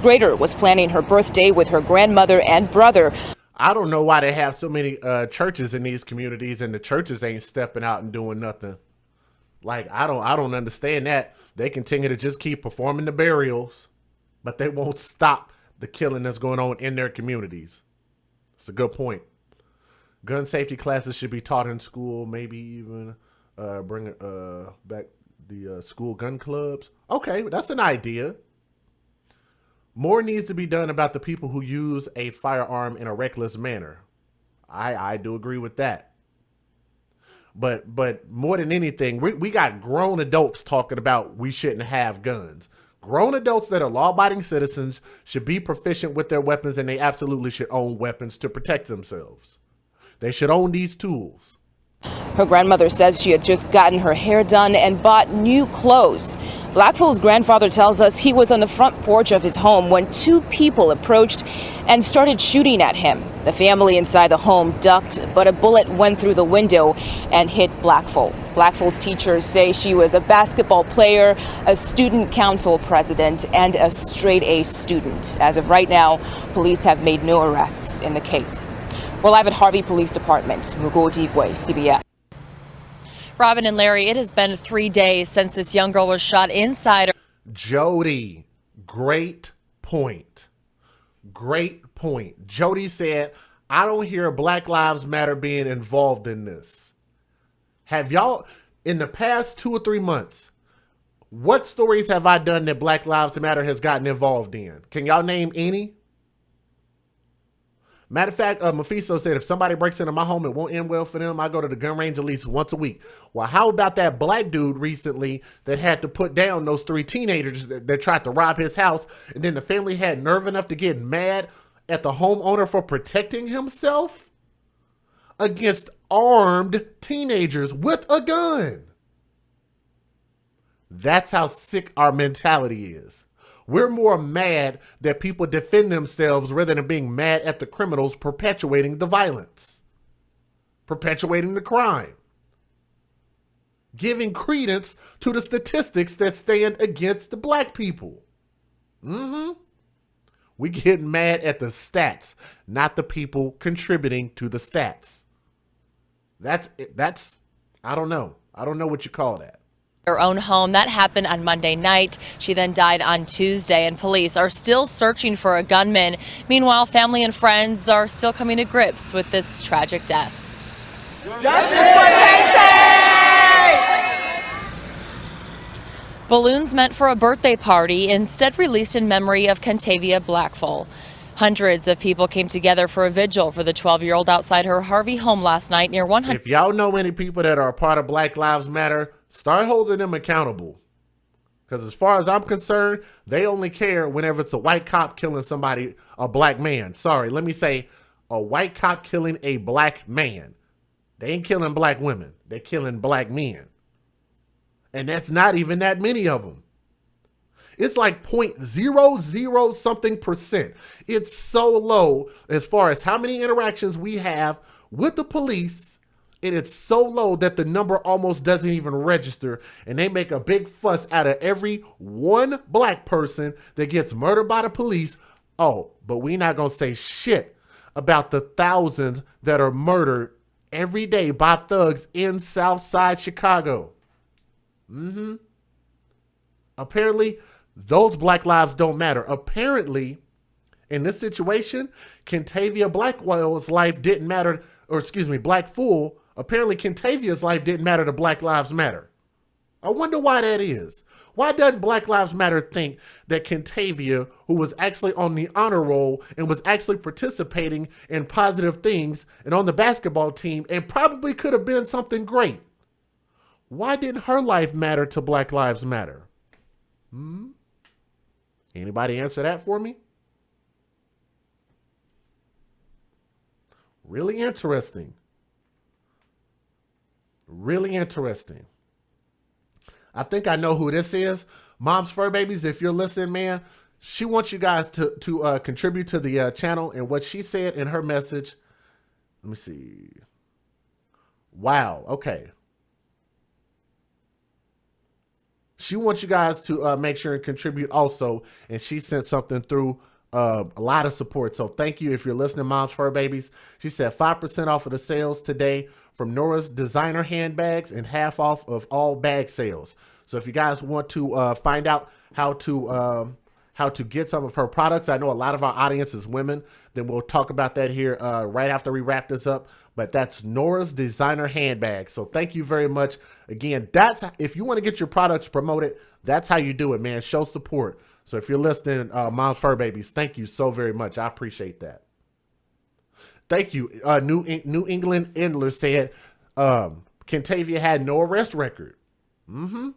grader was planning her birthday with her grandmother and brother. I don't know why they have so many churches in these communities and the churches ain't stepping out and doing nothing. Like, I don't understand that. They continue to just keep performing the burials, but they won't stop the killing that's going on in their communities. It's a good point. Gun safety classes should be taught in school, maybe even bring back the school gun clubs. Okay, that's an idea. More needs to be done about the people who use a firearm in a reckless manner. I do agree with that. But more than anything, we got grown adults talking about we shouldn't have guns. Grown adults that are law-abiding citizens should be proficient with their weapons, and they absolutely should own weapons to protect themselves. They should own these tools. Her grandmother says she had just gotten her hair done and bought new clothes. Blackful's grandfather tells us he was on the front porch of his home when two people approached and started shooting at him. The family inside the home ducked, but a bullet went through the window and hit Blackful. Blackful's teachers say she was a basketball player, a student council president, and a straight-A student. As of right now, police have made no arrests in the case. We're live at Harvey Police Department. Mugo Odigwe, CBS. Robin and Larry, it has been 3 days since this young girl was shot inside. Jody, great point. Great point. Jody said, I don't hear Black Lives Matter being involved in this. Have y'all, in the past 2 or 3 months, what stories have I done that Black Lives Matter has gotten involved in? Can y'all name any? Matter of fact, Mephisto said, if somebody breaks into my home, it won't end well for them. I go to the gun range at least once a week. Well, how about that black dude recently that had to put down those 3 teenagers that tried to rob his house, and then the family had nerve enough to get mad at the homeowner for protecting himself against armed teenagers with a gun? That's how sick our mentality is. We're more mad that people defend themselves rather than being mad at the criminals perpetuating the violence, perpetuating the crime, giving credence to the statistics that stand against the black people. We get mad at the stats, not the people contributing to the stats. That's I don't know. I don't know what you call that. Her own home. That happened on Monday night. She then died on Tuesday, and police are still searching for a gunman. Meanwhile, family and friends are still coming to grips with this tragic death. Balloons meant for a birthday party instead released in memory of Kentayvia Blackful. Hundreds of people came together for a vigil for the 12-year-old outside her Harvey home last night near 100. If y'all know any people that are a part of Black Lives Matter, start holding them accountable. Because as far as I'm concerned, they only care whenever it's a white cop killing somebody, a black man. Sorry, let me say a white cop killing a black man. They ain't killing black women. They're killing black men. And that's not even that many of them. It's like 0.00 something percent. It's so low as far as how many interactions we have with the police. And it's so low that the number almost doesn't even register. And they make a big fuss out of every one black person that gets murdered by the police. Oh, but we're not going to say shit about the thousands that are murdered every day by thugs in Southside Chicago. Apparently, those black lives don't matter. Apparently, in this situation, Kentayvia Blackful's life didn't matter, or excuse me, Blackful. Apparently, Kentavia's life didn't matter to Black Lives Matter. I wonder why that is. Why doesn't Black Lives Matter think that Kentayvia, who was actually on the honor roll and was actually participating in positive things and on the basketball team and probably could have been something great, why didn't her life matter to Black Lives Matter? Anybody answer that for me? Really interesting. Really interesting. I think I know who this is. Mom's Fur Babies, if you're listening, man, she wants you guys to contribute to the channel. And what she said in her message, let me see. Wow. Okay. She wants you guys to make sure and contribute also. And she sent something through a lot of support. So thank you if you're listening, Mom's Fur Babies. She said 5% off of the sales today from Nora's designer handbags and half off of all bag sales. So if you guys want to find out how to get some of her products, I know a lot of our audience is women, then we'll talk about that here right after we wrap this up. But that's Nora's designer handbags. So thank you very much. Again, that's if you want to get your products promoted, that's how you do it, man. Show support. So if you're listening, Mom's Fur Babies, thank you so very much. I appreciate that. Thank you. New England Endler said Kentayvia had no arrest record. Doing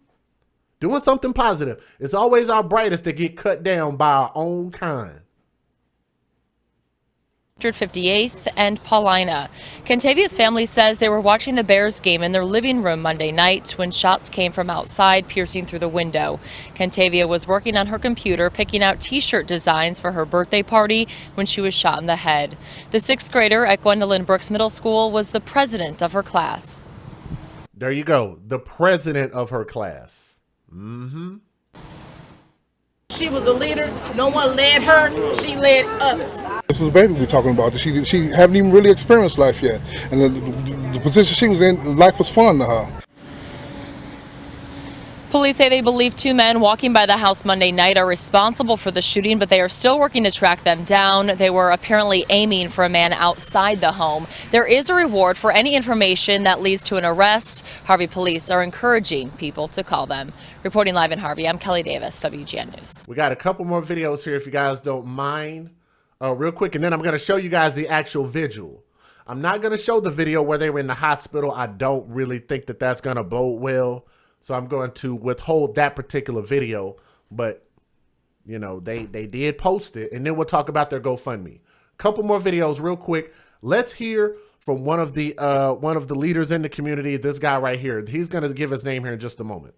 something positive. It's always our brightest to get cut down by our own kind. 158th and Paulina. Kentavia's family says they were watching the Bears game in their living room Monday night when shots came from outside, piercing through the window. Kentavia was working on her computer, picking out t-shirt designs for her birthday party when she was shot in the head. The 6th grader at Gwendolyn Brooks Middle School was the president of her class. There you go. The president of her class. She was a leader. No one led her. She led others. This is a baby we're talking about. She haven't even really experienced life yet. And the position she was in, life was fun to her. Police say they believe 2 men walking by the house Monday night are responsible for the shooting, but they are still working to track them down. They were apparently aiming for a man outside the home. There is a reward for any information that leads to an arrest. Harvey police are encouraging people to call them. Reporting live in Harvey, I'm Kelly Davis, WGN News. We got a couple more videos here if you guys don't mind. Real quick, and then I'm going to show you guys the actual vigil. I'm not going to show the video where they were in the hospital. I don't really think that that's going to bode well. So I'm going to withhold that particular video, but you know, they did post it, and then we'll talk about their GoFundMe. Couple more videos real quick. Let's hear from one of the leaders in the community, this guy right here. He's going to give his name here in just a moment.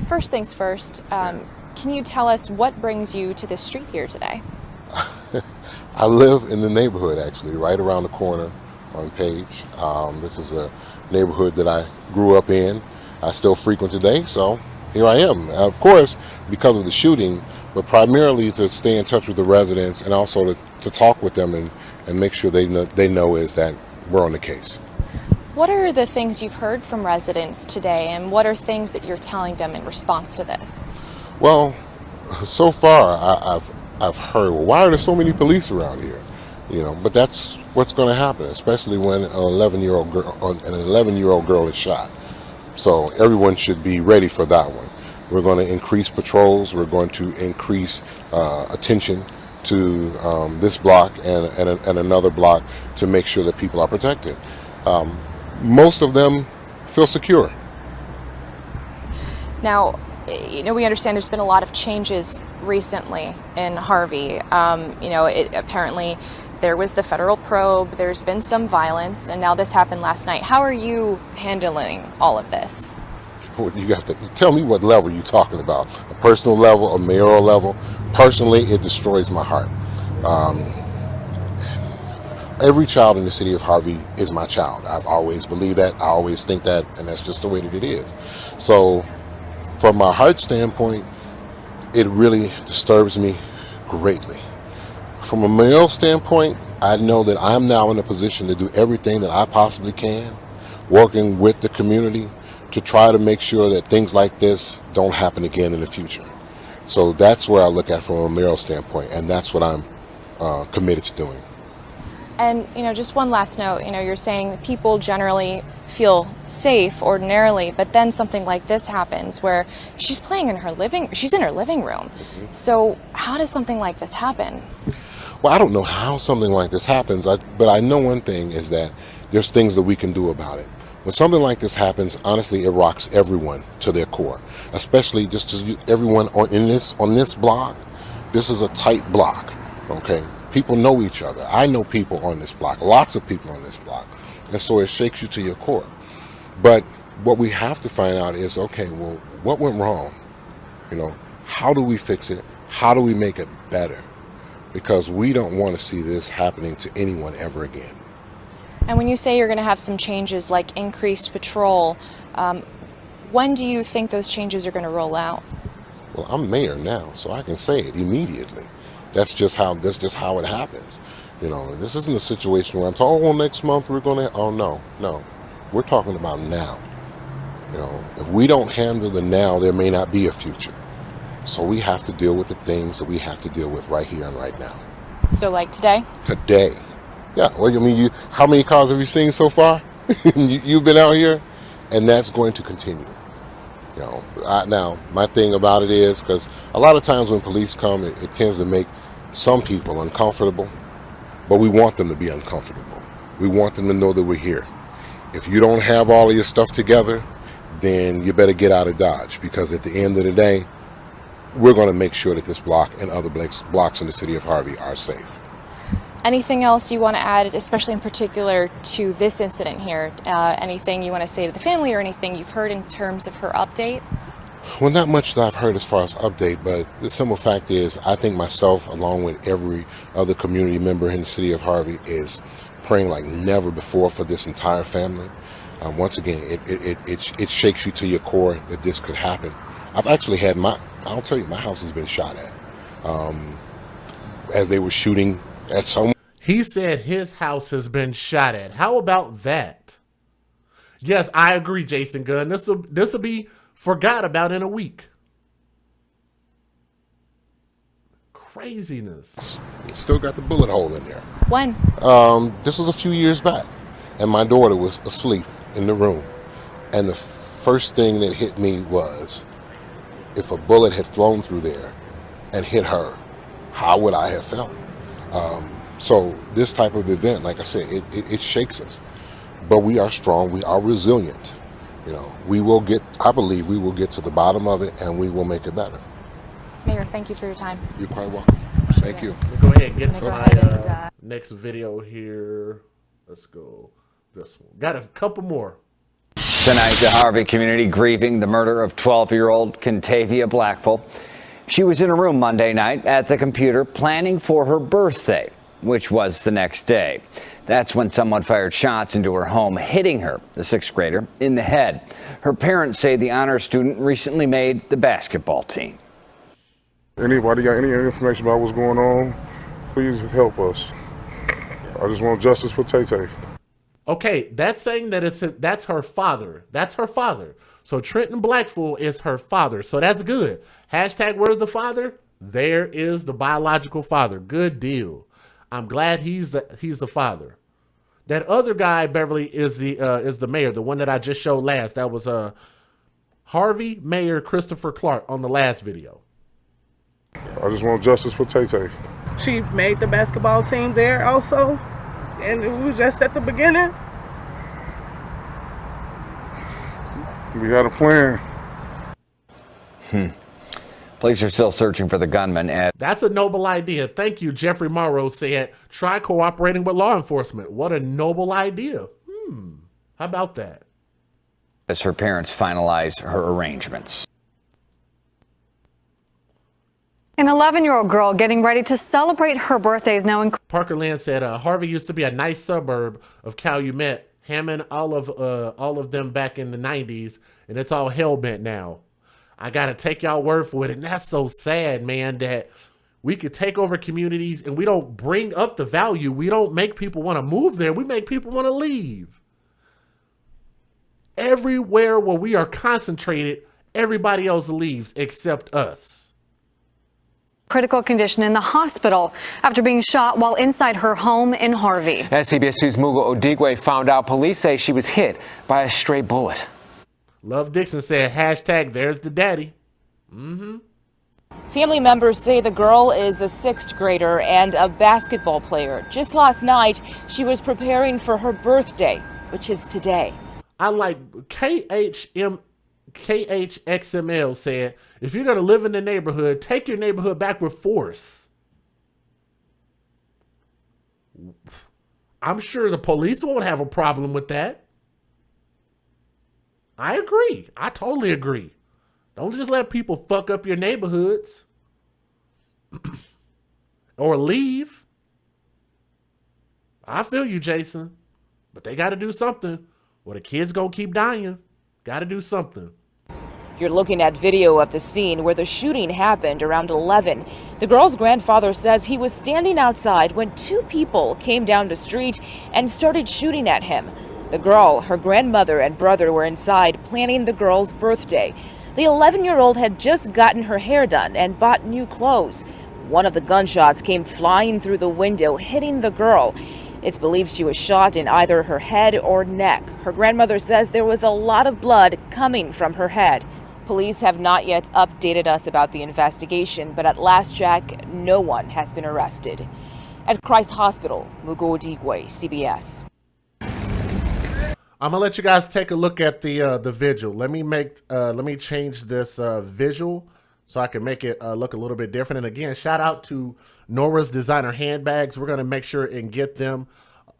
First things first, can you tell us what brings you to this street here today? I live in the neighborhood, actually, right around the corner on Page. This is a neighborhood that I grew up in. I still frequent today, so here I am. Of course, because of the shooting, but primarily to stay in touch with the residents and also to talk with them and make sure they know is that we're on the case. What are the things you've heard from residents today, and what are things that you're telling them in response to this? Well, so far I've heard, well, why are there so many police around here? You know, but that's what's going to happen, especially when an 11-year-old girl is shot. So everyone should be ready for that one. We're going to increase patrols. We're going to increase attention to this block and another block to make sure that people are protected. Most of them feel secure. Now, you know, we understand there's been a lot of changes recently in Harvey. You know, apparently there was the federal probe, there's been some violence, and now this happened last night. How are you handling all of this? Well, you have to tell me what level you're talking about. A personal level, a mayoral level. Personally, it destroys my heart. Every child in the city of Harvey is my child. I've always believed that. I always think that, and that's just the way that it is. So from my heart standpoint, it really disturbs me greatly. From a mayoral standpoint, I know that I'm now in a position to do everything that I possibly can, working with the community to try to make sure that things like this don't happen again in the future. So that's where I look at from a Mayoral standpoint, and that's what I'm committed to doing. And, just one last note, you're saying that people generally feel safe ordinarily, but then something like this happens where she's in her living room. So how does something like this happen? Well, I don't know how something like this happens, but I know one thing is that there's things that we can do about it. When something like this happens, honestly, it rocks everyone to their core, especially just everyone on this block. This is a tight block, okay? People know each other. I know people on this block, lots of people on this block. And so it shakes you to your core. But what we have to find out is, okay, well, what went wrong? How do we fix it? How do we make it better? Because we don't want to see this happening to anyone ever again. And when you say you're going to have some changes like increased patrol, when do you think those changes are going to roll out? Well, I'm mayor now, so I can say it immediately. That's just how it happens. This isn't a situation where I'm talking, oh, next month we're going to, oh, no. We're talking about now. If we don't handle the now, there may not be a future. So we have to deal with the things that we have to deal with right here and right now. So like today? Today. Yeah, well, how many cars have you seen so far? You've been out here, and that's going to continue. Now, my thing about it is, because a lot of times when police come, it tends to make some people uncomfortable, but we want them to be uncomfortable. We want them to know that we're here. If you don't have all of your stuff together, then you better get out of Dodge, because at the end of the day, we're going to make sure that this block and other blocks in the city of Harvey are safe. Anything else you want to add, especially in particular to this incident here? Anything you want to say to the family or anything you've heard in terms of her update? Well, not much that I've heard as far as update, but the simple fact is I think myself, along with every other community member in the city of Harvey, is praying like never before for this entire family. Once again, it shakes you to your core that this could happen. I've actually had I'll tell you, my house has been shot at as they were shooting at someone. He said his house has been shot at. How about that? Yes, I agree, Jason Gunn. This will be forgot about in a week. Craziness. Still got the bullet hole in there. When? This was a few years back, and my daughter was asleep in the room, and the first thing that hit me was, if a bullet had flown through there and hit her, how would I have felt? So this type of event, like I said, it shakes us, but we are strong, we are resilient. I believe we will get to the bottom of it, and we will make it better. Mayor, thank you for your time. You're quite welcome. Thank you. We'll go ahead and get to my next video here. Let's go this one. Got a couple more. Tonight, the Harvey community grieving the murder of 12-year-old Kentayvia Blackful. She was in a room Monday night at the computer planning for her birthday, which was the next day. That's when someone fired shots into her home, hitting her, the sixth grader, in the head. Her parents say the honor student recently made the basketball team. Anybody got any information about what's going on, please help us. I just want justice for Tay-Tay. Okay, that's saying that that's her father. That's her father. So Trenton Blackful is her father. So that's good. Hashtag where's the father? There is the biological father. Good deal. I'm glad he's the father. That other guy, Beverly, is the mayor, the one that I just showed last. That was Harvey Mayor Christopher Clark on the last video. I just want justice for Tay-Tay. She made the basketball team there also, and it was just at the beginning. We had a plan. Police are still searching for the gunman. That's a noble idea. Thank you, Jeffrey Morrow said. Try cooperating with law enforcement. What a noble idea. How about that? As her parents finalize her arrangements. An 11-year-old girl getting ready to celebrate her birthday is now in... Parker Lynn said, Harvey used to be a nice suburb of Calumet. Hammond, all of them back in the 90s, and it's all hell-bent now. I got to take y'all word for it, and that's so sad, man, that we could take over communities and we don't bring up the value. We don't make people want to move there. We make people want to leave. everywhere where we are concentrated, everybody else leaves except us. Critical condition in the hospital after being shot while inside her home in Harvey. As CBS 2's Mugo Odigwe found out, police say she was hit by a stray bullet. Love Dixon said, hashtag there's the daddy. Family members say the girl is a 6th grader and a basketball player. Just last night, she was preparing for her birthday, which is today. I like KHXML said, if you're going to live in the neighborhood, take your neighborhood back with force. I'm sure the police won't have a problem with that. I agree. I totally agree. Don't just let people fuck up your neighborhoods or leave. I feel you, Jason, but they got to do something or the kids gonna keep dying. Got to do something. You're looking at video of the scene where the shooting happened around 11. The girl's grandfather says he was standing outside when 2 people came down the street and started shooting at him. The girl, her grandmother, and brother were inside planning the girl's birthday. The 11-year-old had just gotten her hair done and bought new clothes. One of the gunshots came flying through the window, hitting the girl. It's believed she was shot in either her head or neck. Her grandmother says there was a lot of blood coming from her head. Police have not yet updated us about the investigation, but at last check, no one has been arrested. At Christ Hospital, Mugo Odigwe, CBS. I'm gonna let you guys take a look at the Vigil. Let me change this visual so I can make it look a little bit different. And again, shout out to Nora's Designer Handbags. We're gonna make sure and get them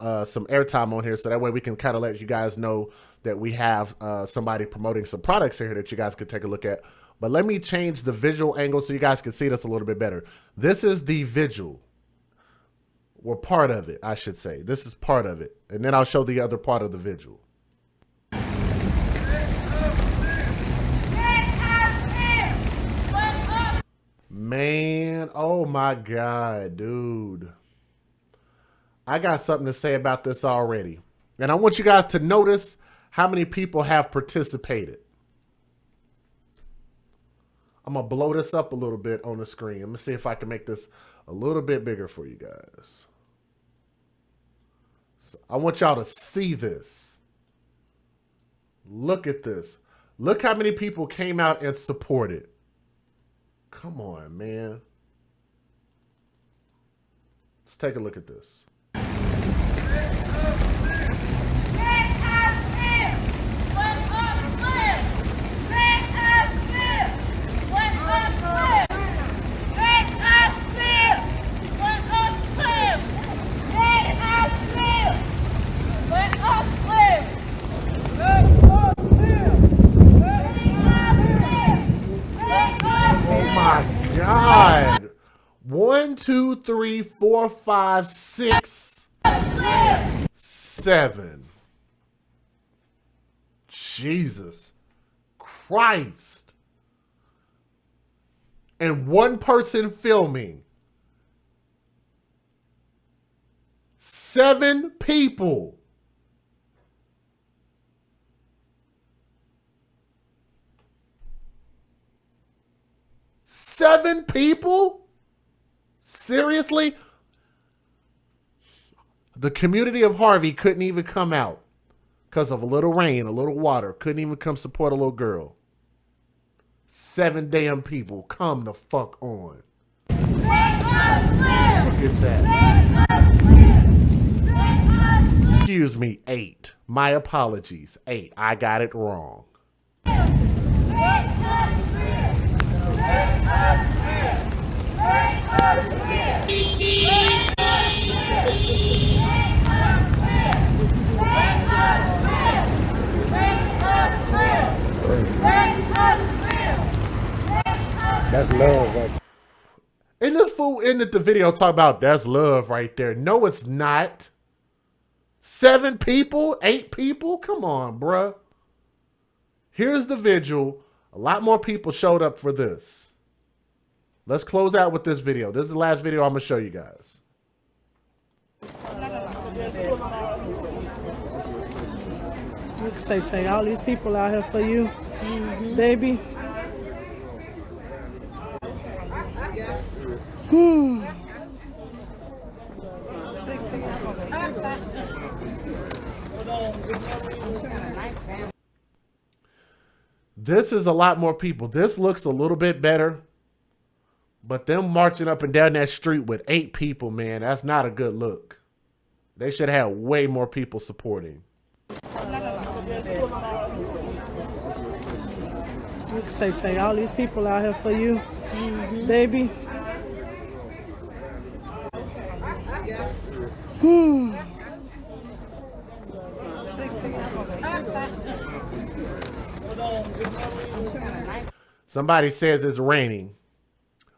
some airtime on here, so that way we can kind of let you guys know that we have somebody promoting some products here that you guys could take a look at. But let me change the visual angle so you guys can see this a little bit better. This is the Vigil. We're part of it, I should say. This is part of it. And then I'll show the other part of the Vigil. Man, oh my God, dude. I got something to say about this already. And I want you guys to notice how many people have participated. I'm going to blow this up a little bit on the screen. Let me see if I can make this a little bit bigger for you guys. So I want y'all to see this. Look at this. Look how many people came out and supported. Come on, man. Let's take a look at this. God. 1, 2, 3, 4, 5, 6, 7. Jesus Christ. And one person filming. 7 people. Seven people? Seriously? The community of Harvey couldn't even come out because of a little rain, a little water. Couldn't even come support a little girl. 7 damn people. Come the fuck on. Look at that. Excuse me, 8. My apologies. 8. I got it wrong. That's love, right? And this fool ended the video talking about that's love right there. No, it's not. 7 people, 8 people. Come on, bruh. Here's the Vigil. A lot more people showed up for this. Let's close out with this video. This is the last video I'm going to show you guys. Say, all these people out here for you, baby. This is a lot more people. This looks a little bit better. But them marching up and down that street with 8 people, man, that's not a good look. They should have way more people supporting. Say, all these people out here for you, baby. Somebody says it's raining.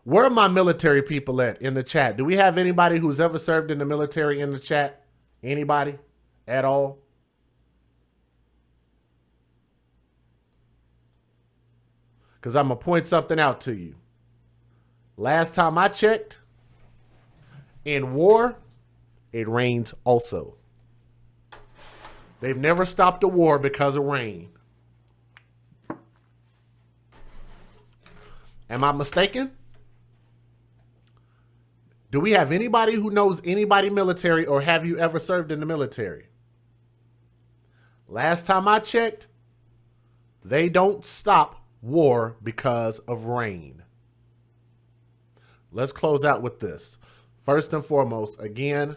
Where are my military people at in the chat? Do we have anybody who's ever served in the military in the chat? Anybody at all? Because I'm going to point something out to you. Last time I checked, in war, it rains also. They've never stopped a war because of rain. Am I mistaken? Do we have anybody who knows anybody military, or have you ever served in the military? Last time I checked, they don't stop war because of rain. Let's close out with this. First and foremost, again,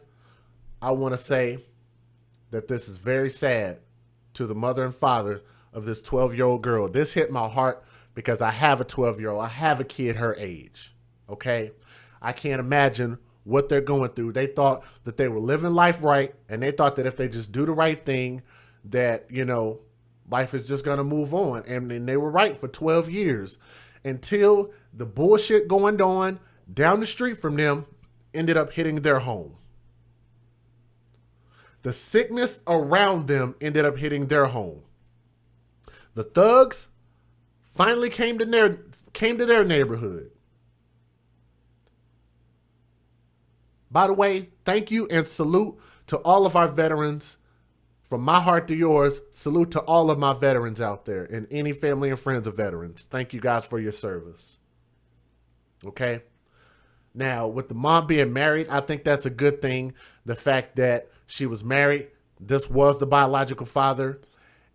I want to say that this is very sad to the mother and father of this 12-year-old girl. This hit my heart because I have a 12-year-old. I have a kid her age, okay? I can't imagine what they're going through. They thought that they were living life right, and they thought that if they just do the right thing, that, you know, life is just going to move on. And then they were right for 12 years until the bullshit going on down the street from them ended up hitting their home. The sickness around them ended up hitting their home. The thugs finally came to their neighborhood. By the way, thank you and salute to all of our veterans. From my heart to yours, salute to all of my veterans out there and any family and friends of veterans. Thank you guys for your service. Okay? Now, with the mom being married, I think that's a good thing. The fact that she was married, this was the biological father,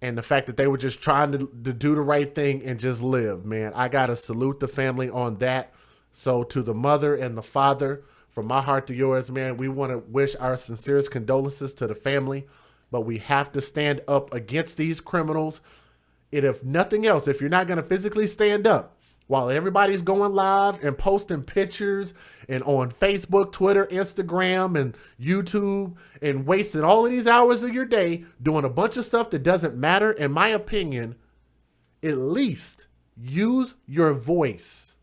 and the fact that they were just trying to do the right thing and just live, man. I got to salute the family on that. So to the mother and the father, from my heart to yours, man, we want to wish our sincerest condolences to the family, but we have to stand up against these criminals. And if nothing else, if you're not going to physically stand up while everybody's going live and posting pictures and on Facebook, Twitter, Instagram, and YouTube, and wasting all of these hours of your day doing a bunch of stuff that doesn't matter, in my opinion, at least use your voice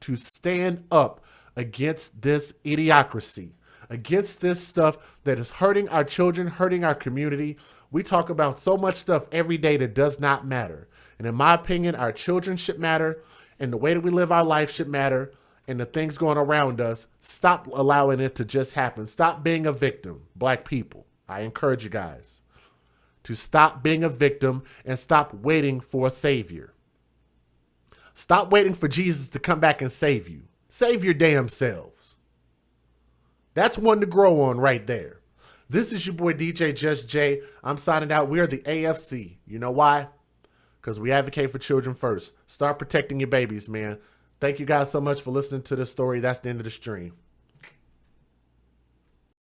to stand up against this idiocracy, against this stuff that is hurting our children, hurting our community. We talk about so much stuff every day that does not matter. And in my opinion, our children should matter, and the way that we live our life should matter, and the things going around us. Stop allowing it to just happen. Stop being a victim, Black people. I encourage you guys to stop being a victim and stop waiting for a savior. Stop waiting for Jesus to come back and save you. Save your damn selves. That's one to grow on right there. This is your boy DJ Just J. I'm signing out. We are the AFC. You know why? Because we advocate for children first. Start protecting your babies, man. Thank you guys so much for listening to this story. That's the end of the stream.